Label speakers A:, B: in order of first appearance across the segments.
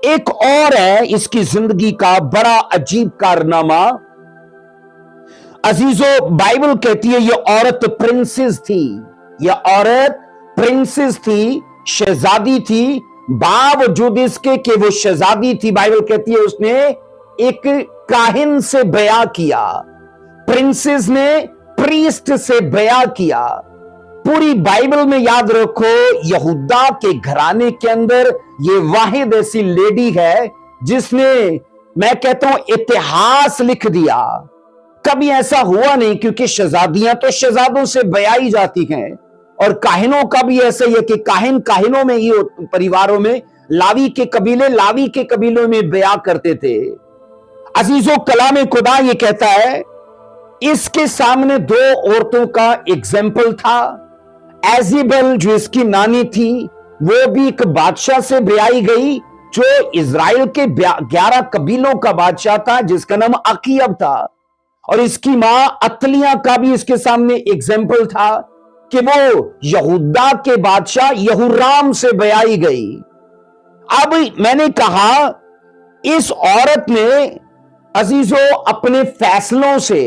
A: ایک اور ہے اس کی زندگی کا بڑا عجیب کارنامہ۔ عزیزو، بائبل کہتی ہے یہ عورت پرنسس تھی، یہ عورت پرنسس تھی، شہزادی تھی۔ باوجود اس کے کہ وہ شہزادی تھی، بائبل کہتی ہے اس نے ایک کاہن سے بیعہ کیا، پرنسس نے پریسٹ سے بیعہ کیا۔ پوری بائبل میں یاد رکھو، یہودا کے گھرانے کے اندر یہ واحد ایسی لیڈی ہے جس نے، میں کہتا ہوں، اتہاس لکھ دیا۔ کبھی ایسا ہوا نہیں، کیونکہ شہزادیاں تو شہزادوں سے بیعائی جاتی ہیں، اور کاہنوں کا بھی ایسا ہی ہے کہ کاہنوں میں ہی، پریواروں میں لاوی کے قبیلوں میں بیعہ کرتے تھے۔ عزیزو، کلام خدا یہ کہتا ہے اس کے سامنے دو عورتوں کا ایگزامپل تھا۔ ایزیبل جو اس کی نانی تھی، وہ بھی ایک بادشاہ سے بیعائی گئی جو اسرائیل کے 11 قبیلوں کا بادشاہ تھا، جس کا نام اخیب تھا، اور اس کی ماں اتلیہ کا بھی اس کے سامنے ایگزامپل تھا کہ وہ یہودا کے بادشاہ یہورام سے بیعائی گئی۔ اب میں نے کہا اس عورت نے عزیزو اپنے فیصلوں سے،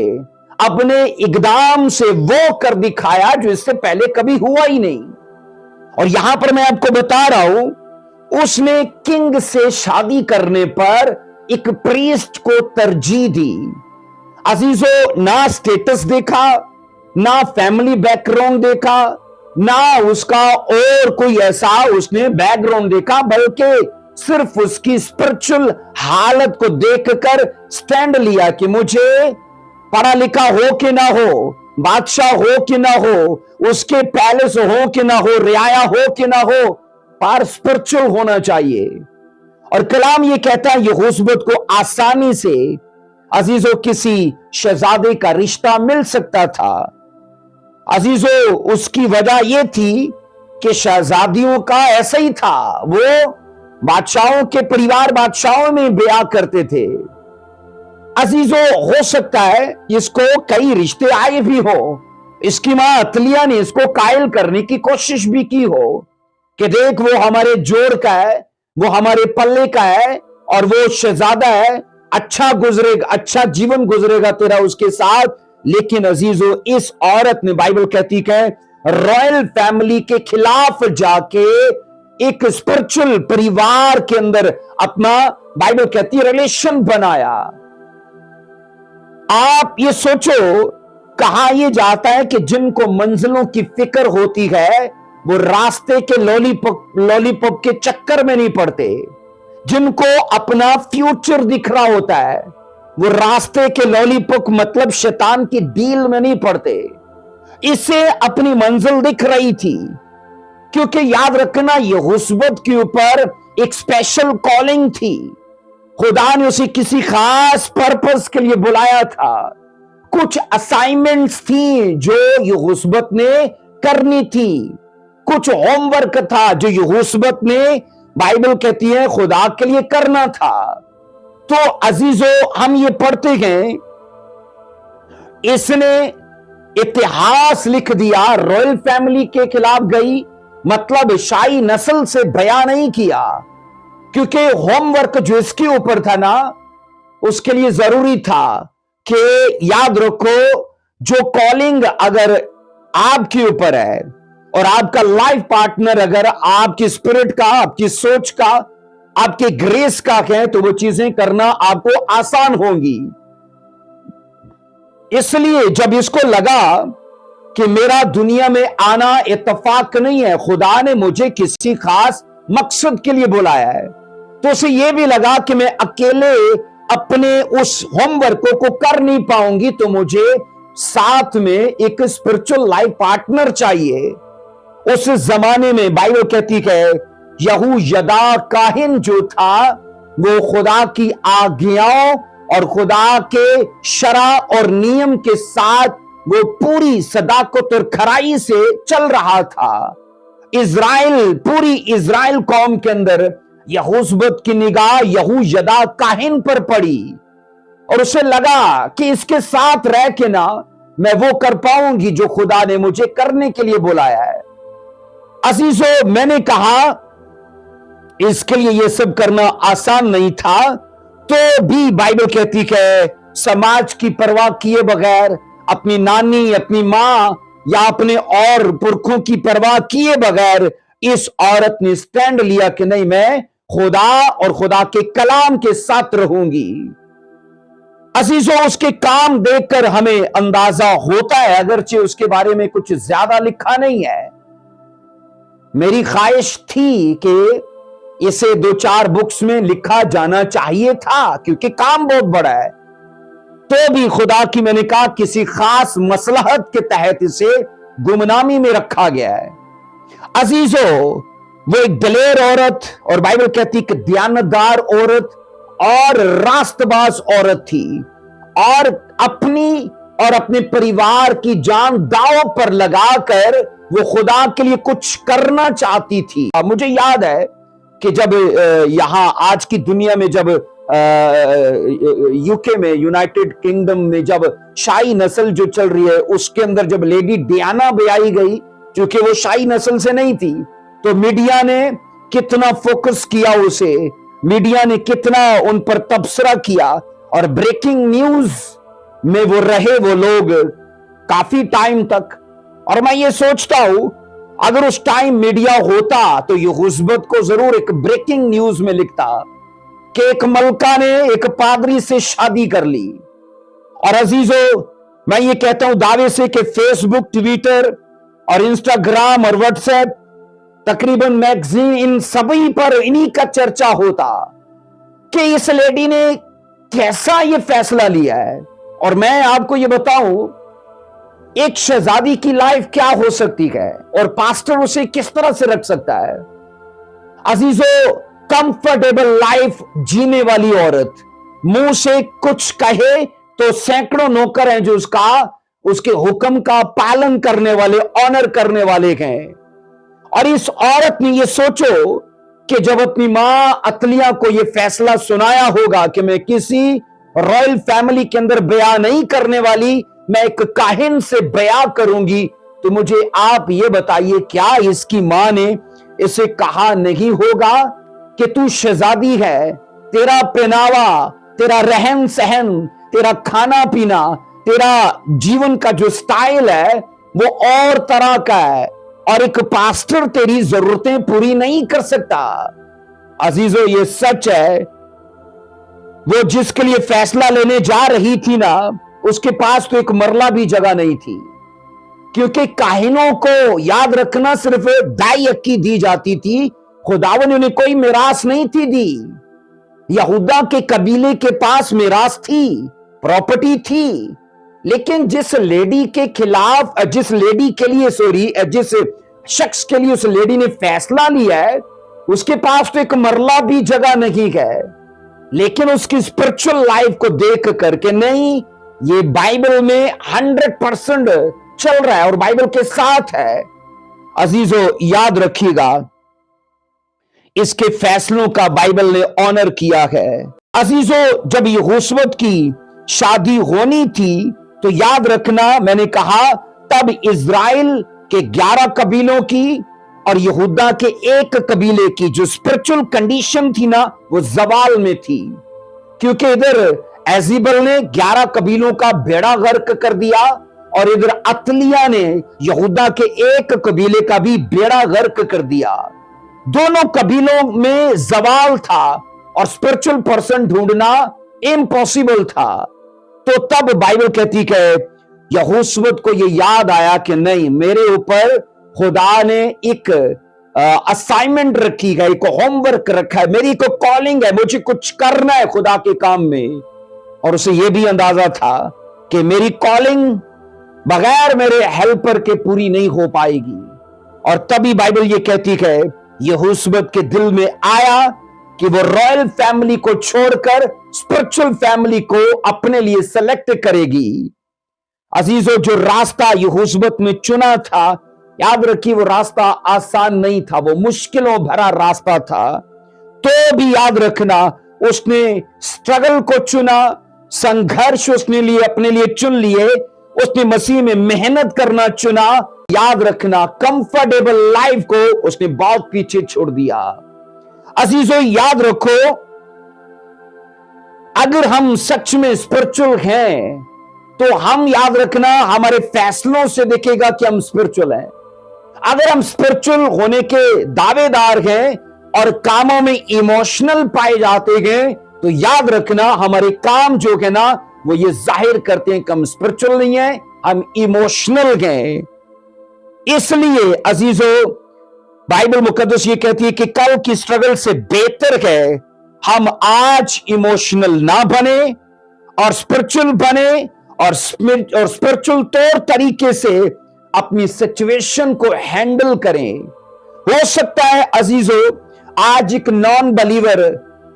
A: اپنے اقدام سے وہ کر دکھایا جو اس سے پہلے کبھی ہوا ہی نہیں۔ اور یہاں پر میں آپ کو بتا رہا ہوں، اس نے کنگ سے شادی کرنے پر ایک پریسٹ کو ترجیح دی۔ عزیزو، نہ سٹیٹس دیکھا، نہ فیملی بیک گراؤنڈ دیکھا، نہ اس کا اور کوئی ایسا اس نے بیک گراؤنڈ دیکھا، بلکہ صرف اس کی اسپرچل حالت کو دیکھ کر سٹینڈ لیا کہ مجھے پڑھا لکھا ہو کہ نہ ہو، بادشاہ ہو کہ نہ ہو، اس کے پیلس ہو کہ نہ ہو، رعایا ہو کہ نہ ہو، پر اسپرچل ہونا چاہیے۔ اور کلام یہ کہتا ہے یہوشبت کو آسانی سے عزیزو کسی شہزادے کا رشتہ مل سکتا تھا۔ عزیزو، اس کی وجہ یہ تھی کہ شہزادیوں کا ایسا ہی تھا، وہ بادشاہوں کے پریوار، بادشاہوں میں بیعہ کرتے تھے۔ عزیزو، ہو سکتا ہے اس کو کئی رشتے آئے بھی ہو، اس کی ماں اتلیہ نے اس کو قائل کرنے کی کوشش بھی کی ہو کہ دیکھ وہ ہمارے جوڑ کا ہے، وہ ہمارے پلے کا ہے، اور وہ شہزادہ ہے، اچھا گزرے گا، اچھا جیون گزرے گا تیرا اس کے ساتھ۔ لیکن عزیزو، اس عورت نے، بائبل کہتی کہ رائل فیملی کے خلاف جا کے ایک اسپرچل پریوار کے اندر اپنا، بائبل کہتی ہے، ریلیشن بنایا۔ آپ یہ سوچو، کہا یہ جاتا ہے کہ جن کو منزلوں کی فکر ہوتی ہے وہ راستے کے لولی پاپ کے چکر میں نہیں پڑتے۔ جن کو اپنا فیوچر دکھ رہا ہوتا ہے وہ راستے کے لولی پاپ مطلب شیطان کی ڈیل میں نہیں پڑتے۔ اسے اپنی منزل دکھ رہی تھی، کیونکہ یاد رکھنا یہوشبت کے اوپر ایک اسپیشل کالنگ تھی۔ خدا نے اسے کسی خاص پرپس کے لیے بلایا تھا، کچھ اسائنمنٹس تھیں جو یہوشبت نے کرنی تھی، کچھ ہوم ورک تھا جو یہوشبت نے، بائبل کہتی ہے، خدا کے لیے کرنا تھا۔ تو عزیزو، ہم یہ پڑھتے ہیں اس نے اتہاس لکھ دیا، رائل فیملی کے خلاف گئی، مطلب شاہی نسل سے بیعہ نہیں کیا، کیونکہ ہوم ورک جو اس کے اوپر تھا نا، اس کے لیے ضروری تھا کہ یاد رکھو، جو کالنگ اگر آپ کے اوپر ہے اور آپ کا لائف پارٹنر اگر آپ کی اسپرٹ کا، آپ کی سوچ کا، آپ کے گریس کا ہے، تو وہ چیزیں کرنا آپ کو آسان ہوں گی۔ اس لیے جب اس کو لگا کہ میرا دنیا میں آنا اتفاق نہیں ہے، خدا نے مجھے کسی خاص مقصد کے لیے بلایا ہے، تو اسے یہ بھی لگا کہ میں اکیلے اپنے اس ہوم ورک کو کر نہیں پاؤں گی، تو مجھے ساتھ میں ایک اسپرچل لائف پارٹنر چاہیے۔ اس زمانے میں بائبل کہتی ہے یہویدا کاہن جو تھا وہ خدا کی آگیاؤں اور خدا کے شرع اور نیم کے ساتھ وہ پوری صداقت اور کھرائی سے چل رہا تھا۔ اسرائیل، پوری اسرائیل قوم کے اندر یہوشبت کی نگاہ یہویدا کاہن پر پڑی، اور اسے لگا کہ اس کے ساتھ رہ کے نا میں وہ کر پاؤں گی جو خدا نے مجھے کرنے کے لیے بلایا ہے۔ عزیزو، میں نے کہا इसके लिए ये सब करना आसान नहीं था, तो भी बाइबल कहती है समाज की परवाह किए बगैर, अपनी नानी, अपनी मां या अपने और पुरखों की परवाह किए बगैर इस औरत ने स्टैंड लिया कि नहीं, मैं खुदा और खुदा के कलाम के साथ रहूंगी। अजीजों, उसके काम देखकर हमें अंदाजा होता है, अगरचे उसके बारे में कुछ ज्यादा लिखा नहीं है। मेरी ख्वाहिश थी कि इसे 2-4 बुक्स में लिखा जाना चाहिए था, क्योंकि काम बहुत बड़ा है। तो भी खुदा की, मैंने कहा, किसी खास मसलहत के तहत इसे गुमनामी में रखा गया है। अजीजों, वो एक दलेर औरत, और बाइबल कहती कि दयानतदार औरत और रास्तबाज औरत थी, और अपनी और अपने परिवार की जान दांव पर लगाकर वो खुदा के लिए कुछ करना चाहती थी। मुझे याद है कि जब यहां आज की दुनिया में, जब यूके में, यूनाइटेड किंगडम में, जब शाही नस्ल जो चल रही है, उसके अंदर जब लेडी डियाना ब्याई गई, क्योंकि वो शाही नस्ल से नहीं थी, तो मीडिया ने कितना फोकस किया उसे, मीडिया ने कितना उन पर तबसरा किया, और ब्रेकिंग न्यूज में वो रहे वो लोग काफी टाइम तक। और मैं ये सोचता हूं, अगर उस टाइम मीडिया होता तो यहोशबत को जरूर एक ब्रेकिंग न्यूज में लिखता कि एक मलका ने एक पादरी से शादी कर ली। और अजीजों, मैं ये कहता हूं दावे से कि फेसबुक, ट्विटर और इंस्टाग्राम और व्हाट्सएप, तकरीबन मैगजीन, इन सभी पर इन्हीं का चर्चा होता कि इस लेडी ने कैसा ये फैसला लिया है। और मैं आपको ये बताऊं, एक शहजादी की लाइफ क्या हो सकती है और पास्टर उसे किस तरह से रख सकता है। अजीजों, कंफर्टेबल लाइफ जीने वाली औरत, मुंह से कुछ कहे तो सैकड़ों नौकर हैं जो उसके हुक्म का पालन करने वाले, ऑनर करने वाले हैं। और इस औरत ने ये सोचो कि जब अपनी मां अतलिया को ये फैसला सुनाया होगा कि मैं किसी रॉयल फैमिली के अंदर बयां नहीं करने वाली, मैं एक काहिन से बयां करूंगी, तो मुझे आप ये बताइए, क्या इसकी मां ने इसे कहा नहीं होगा कि तू शहजादी है, तेरा पहनावा, तेरा रहन सहन, तेरा खाना पीना, तेरा जीवन का जो स्टाइल है वो और तरह का है, और एक पास्टर तेरी जरूरतें पूरी नहीं कर सकता। अजीजों, ये सच है। वो जिसके लिए फैसला लेने जा रही थी ना, उसके पास तो एक मरला भी जगह नहीं थी, क्योंकि काहिनों को याद रखना सिर्फ दाई अक्की दी जाती थी, खुदावन ने उन्हें कोई मिरास नहीं थी दी। यहूदा के कबीले के पास मिरास थी, प्रॉपर्टी थी, लेकिन जिस लेडी के खिलाफ, जिस लेडी के लिए, जिस शख्स के लिए उस लेडी ने फैसला लिया है, उसके पास तो एक मरला भी जगह नहीं है। लेकिन उसकी स्पिरिचुअल लाइफ को देख करके, नहीं, ये बाइबल में 100% चल रहा है और बाइबल के साथ है। अजीजों, याद रखिएगा, इसके फैसलों का बाइबल ने ऑनर किया है। अजीजों, जब यहोशबत की शादी होनी थी, तो याद रखना, मैंने कहा, तब इज़राइल के 11 कबीलों की और यहूदा के एक कबीले की जो स्पिरिचुअल कंडीशन थी ना, वो जवाल में थी, क्योंकि इधर एजीबल ने 11 कबीलों का बेड़ा गर्क कर दिया, और इधर अतलिया ने यहूदा के एक कबीले का भी बेड़ा गर्क कर दिया। दोनों कबीलों में जवाल था और स्पिरिचुअल पर्सन ढूंढना इम्पॉसिबल था। तो तब बाइबल कहती है यहोशबत को ये याद आया कि नहीं, मेरे ऊपर खुदा ने एक असाइनमेंट रखी है, एक होमवर्क रखा है, मेरी को कॉलिंग है, मुझे कुछ करना है खुदा के काम में। और उसे यह भी अंदाजा था कि मेरी कॉलिंग बगैर मेरे हेल्पर के पूरी नहीं हो पाएगी। और तभी बाइबल ये कहती है यहोशबत के दिल में आया कि वो रॉयल फैमिली को छोड़कर स्पिरिचुअल फैमिली को अपने लिए सेलेक्ट करेगी। अजीजों, जो रास्ता यहोशबत ने चुना था, याद रखिए, वो रास्ता आसान नहीं था, वो मुश्किलों भरा रास्ता था। तो भी याद रखना, उसने स्ट्रगल को चुना, संघर्ष उसने लिए, अपने लिए चुन लिए, उसने मसीह में मेहनत करना चुना। याद रखना, कंफर्टेबल लाइफ को उसने बहुत पीछे छोड़ दिया। अजीजों याद रखो, अगर हम सच में स्पिरिचुअल हैं तो हम याद रखना हमारे फैसलों से दिखेगा कि हम स्पिरिचुअल हैं। अगर हम स्पिरिचुअल होने के दावेदार हैं और कामों में इमोशनल पाए जाते हैं तो याद रखना हमारे काम जो है ना वो ये जाहिर करते हैं कि हम स्पिरिचुअल नहीं है, हम इमोशनल हैं। इसलिए अजीजों बाइबल मुकद्दस ये कहती है कि कल की स्ट्रगल से बेहतर है हम आज इमोशनल ना बने और स्पिरिचुअल बने और स्पिरिचुअल तौर तरीके से अपनी सिचुएशन को हैंडल करें। हो सकता है अजीजों आज एक नॉन बिलीवर,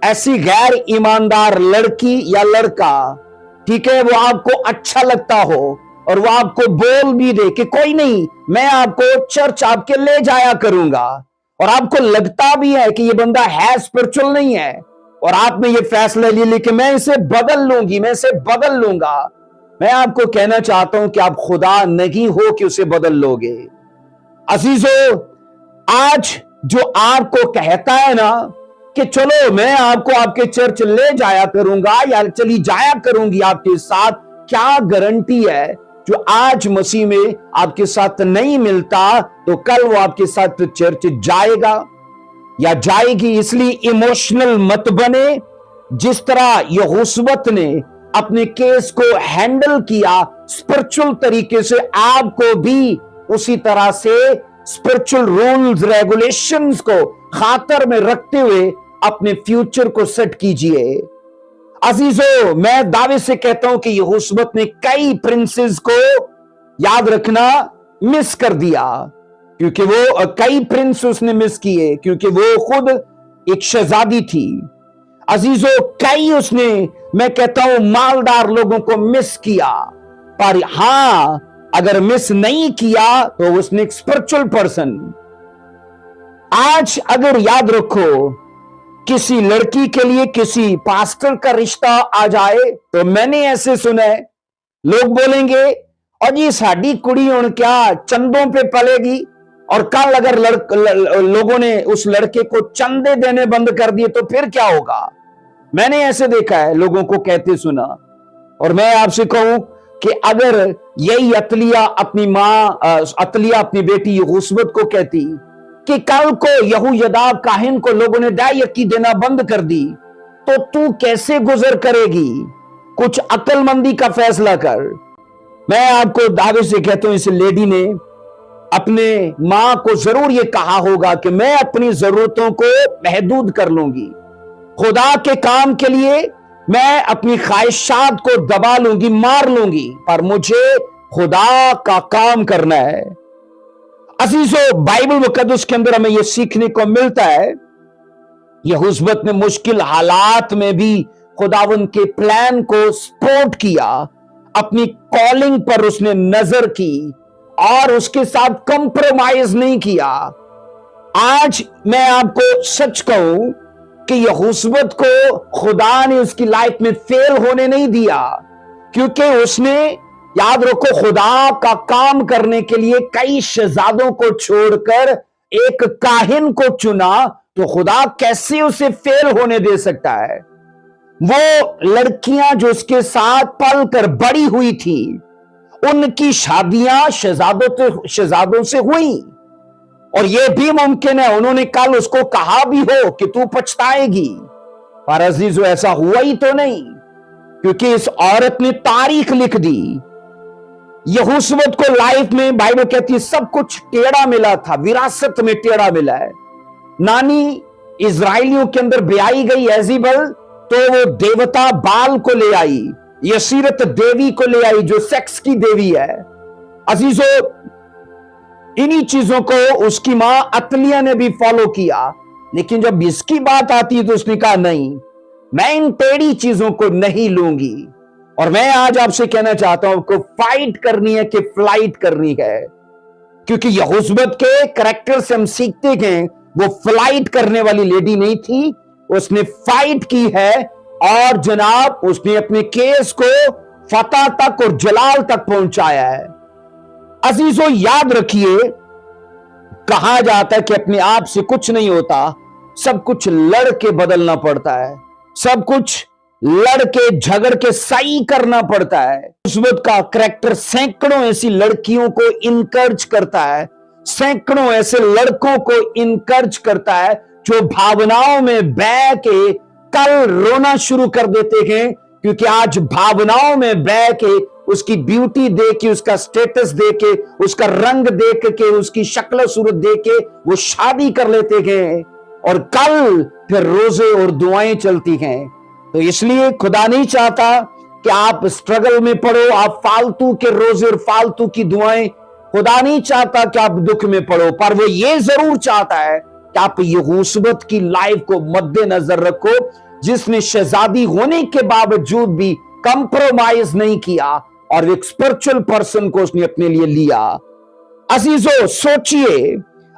A: ऐसी गैर ईमानदार लड़की या लड़का, ठीक है, वो आपको अच्छा लगता हो और वो आपको बोल भी दे कि कोई नहीं, मैं आपको चर्च आपके ले जाया करूंगा, और आपको लगता भी है कि ये बंदा है स्पिरिचुअल नहीं है, और आपने ये फैसला ले लिया कि मैं इसे बदल लूंगी, मैं इसे बदल लूंगा। मैं आपको कहना चाहता हूं कि आप खुदा नहीं हो कि उसे बदल लोगे। अजीजों आज जो आपको कहता है ना कि चलो मैं आपको आपके चर्च ले जाया करूंगा या चली जाया करूंगी आपके साथ, क्या गारंटी है जो आज मसीह में आपके साथ नहीं मिलता तो कल वो आपके साथ चर्च जाएगा या जाएगी। इसलिए इमोशनल मत बने। जिस तरह यहोशुवत ने अपने केस को हैंडल किया स्पिरिचुअल तरीके से, आपको भी उसी तरह से स्पिरिचुअल रूल्स रेगुलेशंस को खातर में रखते हुए अपने फ्यूचर को सेट कीजिए। अजीजों मैं दावे से कहता हूं कि यहोशुवत ने कई प्रिंसेस को याद रखना मिस कर दिया, क्योंकि वो कई प्रिंस उसने मिस किए क्योंकि वो खुद एक शहजादी थी। अजीजों कई उसने, मैं कहता हूं, मालदार लोगों को मिस किया, पर हां अगर मिस नहीं किया तो उसने एक स्पिरिचुअल पर्सन। आज अगर याद रखो किसी लड़की के लिए किसी पास्टर का रिश्ता आ जाए तो मैंने ऐसे सुना है, लोग बोलेंगे और जी साड़ी कुड़ी हुण क्या चंदों पे पलेगी, और कल अगर लोगों ने उस लड़के को चंदे देने बंद कर दिए तो फिर क्या होगा। मैंने ऐसे देखा है, लोगों को कहते सुना। और मैं आपसे कहूं कि अगर यही अतलिया अपनी बेटी यहोशुवत को कहती कि कल को यहोयादा काहिन को लोगों ने दायकी देना बंद कर दी तो तू कैसे गुजर करेगी, कुछ अक्लमंदी का फैसला कर। मैं आपको दावे से कहता हूं इस लेडी ने अपने मां को जरूर यह कहा होगा कि मैं अपनी जरूरतों को महदूद कर लूंगी, खुदा के काम के लिए मैं अपनी ख्वाहिशात को दबा लूंगी, मार लूंगी, पर मुझे खुदा का काम करना है। अजीजों बाइबल मुकद्दस के अंदर हमें यह सीखने को मिलता है, यहोशुवत ने मुश्किल हालात में भी खुदावंद के प्लान को सपोर्ट किया, अपनी कॉलिंग पर उसने नजर की और उसके साथ कंप्रोमाइज नहीं किया। आज मैं आपको सच कहूं कि यहोशुवत को खुदा ने उसकी लाइफ में फेल होने नहीं दिया, क्योंकि उसने, याद रखो, खुदा का काम करने के लिए कई शहजादों को छोड़कर एक काहिन को चुना, तो खुदा कैसे उसे फेल होने दे सकता है। वो लड़कियां जो उसके साथ पल कर बड़ी हुई थी उनकी शादियां शहजादों से हुई, और यह भी मुमकिन है उन्होंने कल उसको कहा भी हो कि तू पछताएगी, पर अजीजों ऐसा हुआ ही तो नहीं, क्योंकि इस औरत ने तारीख लिख दी। यहोशुवत को लाइफ में बाइबल कहती है सब कुछ टेढ़ा मिला था, विरासत में टेढ़ा मिला है। नानी इजराइलियों के अंदर ब्याई गई एजीबल, तो वो देवता बाल को ले आई, यसीरत देवी को ले आई जो सेक्स की देवी है। अजीजों इन्हीं चीजों को उसकी मां अतलिया ने भी फॉलो किया, लेकिन जब इसकी बात आती तो उसने कहा नहीं, मैं इन टेढ़ी चीजों को नहीं लूंगी। और मैं आज आपसे कहना चाहता हूं आपको फाइट करनी है कि फ्लाइट करनी है, क्योंकि यहोशुवत के कैरेक्टर से हम सीखते हैं वो फ्लाइट करने वाली लेडी नहीं थी, उसने फाइट की है और जनाब उसने अपने केस को फतह तक और जलाल तक पहुंचाया है। अजीजों याद रखिए, कहा जाता है कि अपने आप से कुछ नहीं होता, सब कुछ लड़ के बदलना पड़ता है, सब कुछ लड़ के झगड़ के सही करना पड़ता है। युवत का करैक्टर सैकड़ों ऐसी लड़कियों को इनकरेज करता है, सैकड़ों ऐसे लड़कों को इनकरेज करता है जो भावनाओं में बह के कल रोना शुरू कर देते हैं, क्योंकि आज भावनाओं में बह के उसकी ब्यूटी देख के, उसका स्टेटस देख के, उसका रंग देख के, उसकी शक्ल सूरत देख के वो शादी कर लेते हैं और कल फिर रोजे और दुआएं चलती हैं। तो इसलिए खुदा नहीं चाहता कि आप स्ट्रगल में पड़ो, आप फालतू के रोजे और फालतू की दुआएं, खुदा नहीं चाहता कि आप दुख में पड़ो, पर वो ये जरूर चाहता है कि आप यहोशुवत की लाइफ को मद्देनजर रखो, जिसने शहजादी होने के बावजूद भी कंप्रोमाइज नहीं किया और एक स्पिरिचुअल पर्सन को उसने अपने लिए लिया। अजीजों, सोचिए,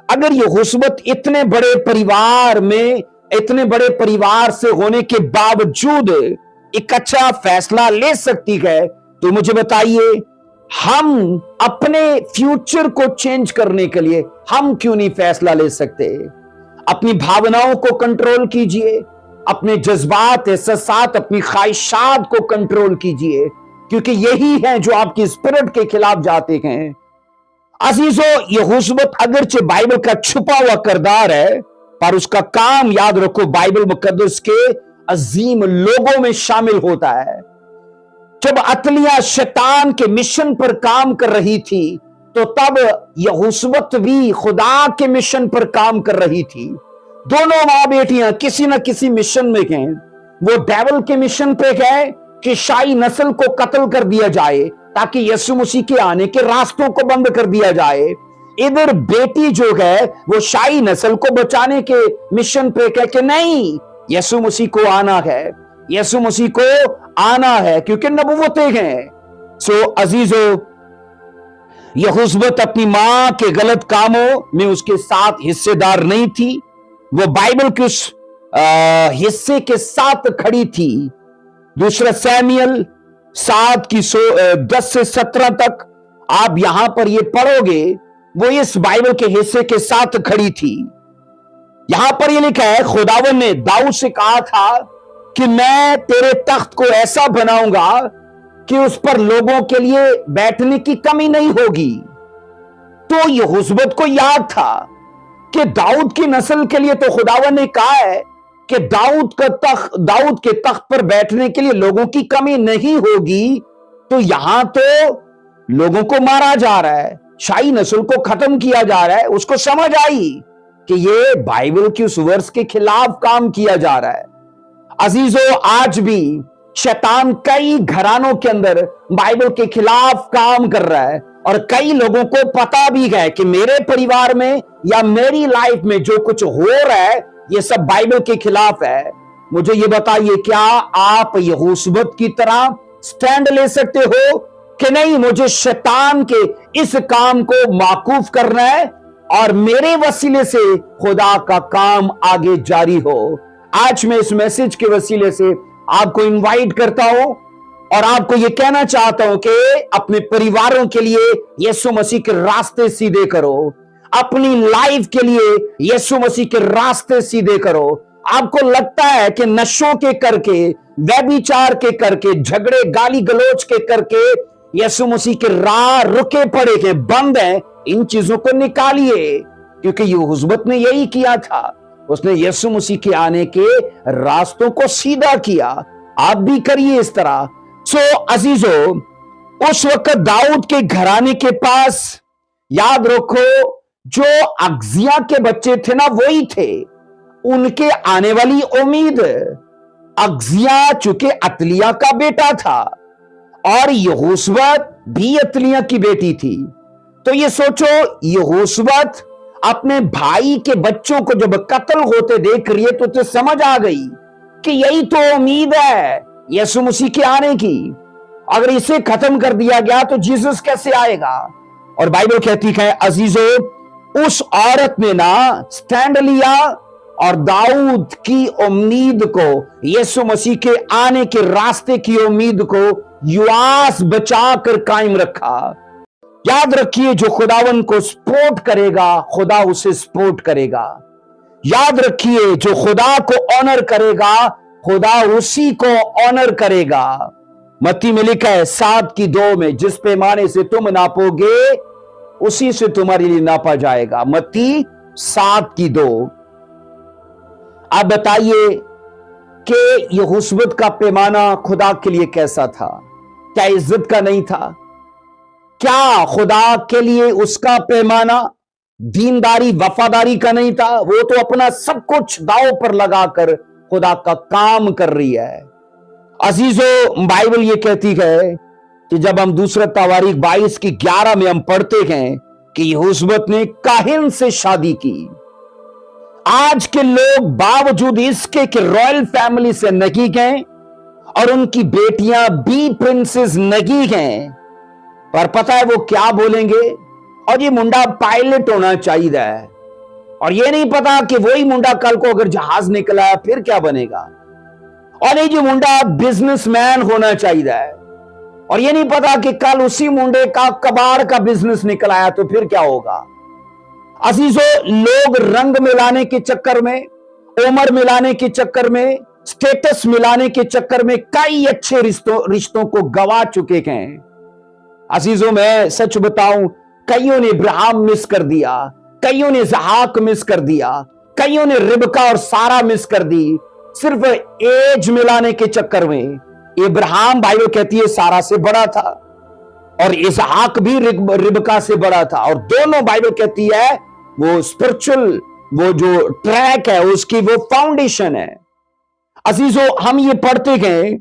A: अगर यहोशुवत इतने बड़े परिवार में, इतने बड़े परिवार से होने के बावजूद एक अच्छा फैसला ले सकती है, तो मुझे बताइए, हम अपने फ्यूचर को चेंज करने के लिए हम क्यों नहीं फैसला ले सकते? अपनी भावनाओं को कंट्रोल कीजिए, अपने जज्बात, एहसास, अपनी ख्वाहिशात को कंट्रोल कीजिए, क्योंकि यही है जो आपकी स्पिरिट के खिलाफ जाते हैं। अजीजों, यहोशुवत अगरचे बाइबल का छुपा हुआ किरदार है, पर उसका काम याद रखो बाइबल मुकद्दस के अजीम लोगों में शामिल होता है। जब अतलिया शैतान के मिशन पर काम कर रही थी, तो तब यहोशुवत भी खुदा के मिशन पर काम कर रही थी। दोनों मां बेटियां किसी न किसी मिशन में गए। वो डेविल के मिशन पे गए कि शाही नस्ल को कत्ल कर दिया जाए, ताकि यीशु मसीह के आने के रास्तों को बंद कर दिया जाए। इधर बेटी जो है वो शाही नस्ल को बचाने के मिशन पे कह के नहीं, यीशु मसीह को आना है, यीशु मसीह को आना है, क्योंकि नबुव्वतें हैं। सो अजीजों, यहोशुवत अपनी मां के गलत कामों में उसके साथ हिस्सेदार नहीं थी, वो बाइबल के उस हिस्से के साथ खड़ी थी। दूसरा सैमुएल 7 की 10 से 17 तक आप यहां पर ये पढ़ोगे, वो इस बाइबल के हिस्से के साथ खड़ी थी। यहां पर ये लिखा है, खुदावन ने दाऊद से कहा था कि मैं तेरे तख्त को ऐसा बनाऊंगा कि उस पर लोगों के लिए बैठने की कमी नहीं होगी। तो यहोशुवत को याद था कि दाऊद की नस्ल के लिए तो खुदावन ने कहा है कि दाऊद के तख्त पर बैठने के लिए लोगों की कमी नहीं होगी। तो यहां तो लोगों को मारा जा रहा है, शाही नस्ल को खत्म किया जा रहा है। उसको समझ आई कि ये बाइबल की उस वर्स के खिलाफ काम किया जा रहा है। अजीजों, आज भी शैतान कई घरानों के अंदर बाइबल के खिलाफ काम कर रहा है, और कई लोगों को पता भी है कि मेरे परिवार में या मेरी लाइफ में जो कुछ हो रहा है ये सब बाइबल के खिलाफ है। मुझे ये बताइए, क्या आप यहोशुवत की तरह स्टैंड ले सकते हो कि नहीं, मुझे शैतान के इस काम को माकूफ करना है और मेरे वसीले से खुदा का काम आगे जारी हो? आज मैं इस मैसेज के वसीले से आपको इनवाइट करता हूं और आपको यह कहना चाहता हूं कि अपने परिवारों के लिए यीशु मसीह के रास्ते सीधे करो, अपनी लाइफ के लिए यीशु मसीह के रास्ते सीधे करो। आपको लगता है कि नशों के करके, व्यभिचार के करके, झगड़े गाली गलोच के करके यीशु मसीह के राह रुके पड़े के बंद है, इन चीजों को निकालिए, क्योंकि यहोशुवत ने यही किया था। उसने यीशु मसीह के आने के रास्तों को सीधा किया। आप भी करिए इस तरह। सो अजीजों, उस वक्त दाऊद के घराने के पास, याद रखो, जो अगजिया के बच्चे थे ना, वही थे उनके आने वाली उम्मीद। अगजिया चूंकि अतलिया का बेटा था और यहोशुवत भी अतलिया की बेटी थी, तो ये सोचो, यहोशुवत अपने भाई के बच्चों को जब कत्ल होते देख रही है तो उसे समझ आ गई कि यही तो उम्मीद है यीशु मसीह के आने की। अगर इसे खत्म कर दिया गया तो जीसस कैसे आएगा? और बाइबल कहती है अजीजों, उस औरत ने ना स्टैंड लिया और दाऊद की उम्मीद को, यीशु मसीह के आने के रास्ते की उम्मीद को युआस बचाकर कायम रखा। याद रखिए, जो खुदावन को सपोर्ट करेगा खुदा उसे सपोर्ट करेगा। याद रखिए, जो खुदा को ऑनर करेगा, खुदा उसी को ऑनर करेगा। मत्ती में लिखा है 7:2 में, जिस पैमाने से तुम नापोगे उसी से तुम्हारे लिए नापा जाएगा। मत्ती 7:2। आप बताइए कि यहोशुवत का पैमाना खुदा के लिए कैसा था? क्या इज्जत का नहीं था? क्या खुदा के लिए उसका पैमाना दीनदारी वफादारी का नहीं था? वो तो अपना सब कुछ दांव पर लगाकर खुदा का काम कर रही है। अजीजों, बाइबल ये कहती है कि जब हम दूसरा तवारीख 22:11 में हम पढ़ते हैं कि यहोशुवत ने काहिन से शादी की। आज के लोग बावजूद इसके कि रॉयल फैमिली से नहीं गए और उनकी बेटियां भी प्रिंसेस नहीं हैं, पर पता है वो क्या बोलेंगे? और ये मुंडा पायलट होना चाहिए, और ये नहीं पता कि वही मुंडा कल को अगर जहाज निकला फिर क्या बनेगा। और ये जो मुंडा बिजनेसमैन होना चाहिए, और ये नहीं पता कि कल उसी मुंडे का कबाड़ का बिजनेस निकल आया तो फिर क्या होगा। अजीजों, लोग रंग मिलाने के चक्कर में, उम्र मिलाने के चक्कर में, स्टेटस मिलाने के चक्कर में कई अच्छे रिश्तों को गवा चुके हैं। अजीजों, मैं सच बताऊं, कईयों ने इब्राहिम मिस कर दिया, कईयों ने इसहाक मिस कर दिया, कईयों ने रिबका और सारा मिस कर दी, सिर्फ एज मिलाने के चक्कर में। इब्राहिम, बाइबल कहती है, सारा से बड़ा था, और इसहाक भी रिबका से बड़ा था, और दोनों बाइबल कहती है वो स्पिरिचुअल, वो जो ट्रैक है उसकी वो फाउंडेशन है। अजीजों, हम ये पढ़ते गए।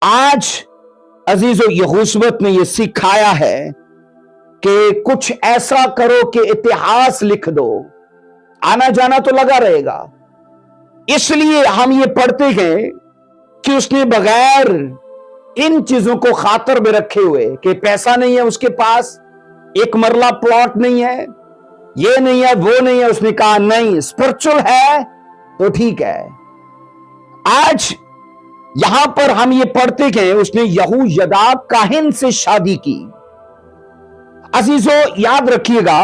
A: आज अजीजों, यहोशुवत ने ये सिखाया है कि कुछ ऐसा करो कि इतिहास लिख दो, आना जाना तो लगा रहेगा। इसलिए हम ये पढ़ते गए कि उसने बगैर इन चीजों को खातर में रखे हुए कि पैसा नहीं है उसके पास, एक मरला प्लॉट नहीं है, ये नहीं है, वो नहीं है, उसने कहा नहीं, स्पिरिचुअल है तो ठीक है। आज यहां पर हम ये पढ़ते गए, उसने यहोयदा काहिन से शादी की। अजीजों, याद रखिएगा,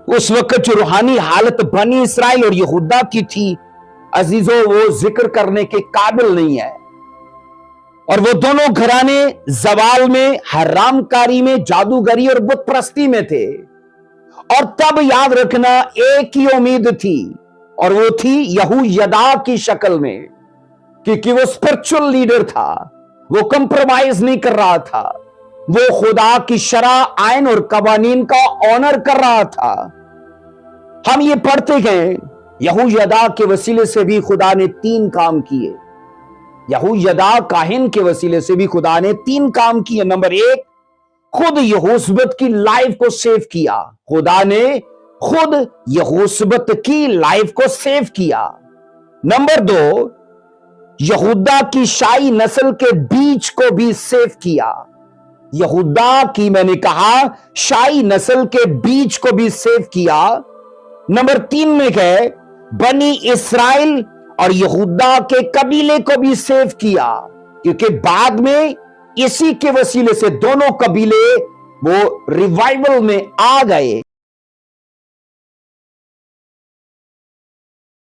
A: उस वक्त जो रूहानी हालत बनी इसराइल और यहूदा की थी, अजीजों, वो जिक्र करने के काबिल नहीं है। और वो दोनों घराने जवाल में, हरामकारी में, जादूगरी और बुत परस्ती में थे। और तब याद रखना, एक ही उम्मीद थी, और वो थी यहोयदा की शक्ल में, क्योंकि वो स्पिरिचुअल लीडर था, वो कंप्रोमाइज नहीं कर रहा था, वो खुदा की शरा, आयन और कवानीन का ऑनर कर रहा था। हम ये पढ़ते गए, यहोयदा के वसीले से भी खुदा ने 3 काम किए। यहोयदा काहिन के वसीले से भी खुदा ने 3 काम किए। नंबर 1, खुद यहोशुवत की लाइफ को सेव किया। खुदा ने खुद यहोशुवत की लाइफ को सेव किया। नंबर 2, यहूदा की शाही नस्ल के बीज को भी सेव किया। यहूदा की, मैंने कहा, शाही नस्ल के बीज को भी सेव किया। नंबर 3 में है, बनी इसराइल और यहूदा के कबीले को भी सेव किया, क्योंकि बाद में इसी के वसीले से दोनों कबीले वो रिवाइवल में आ गए।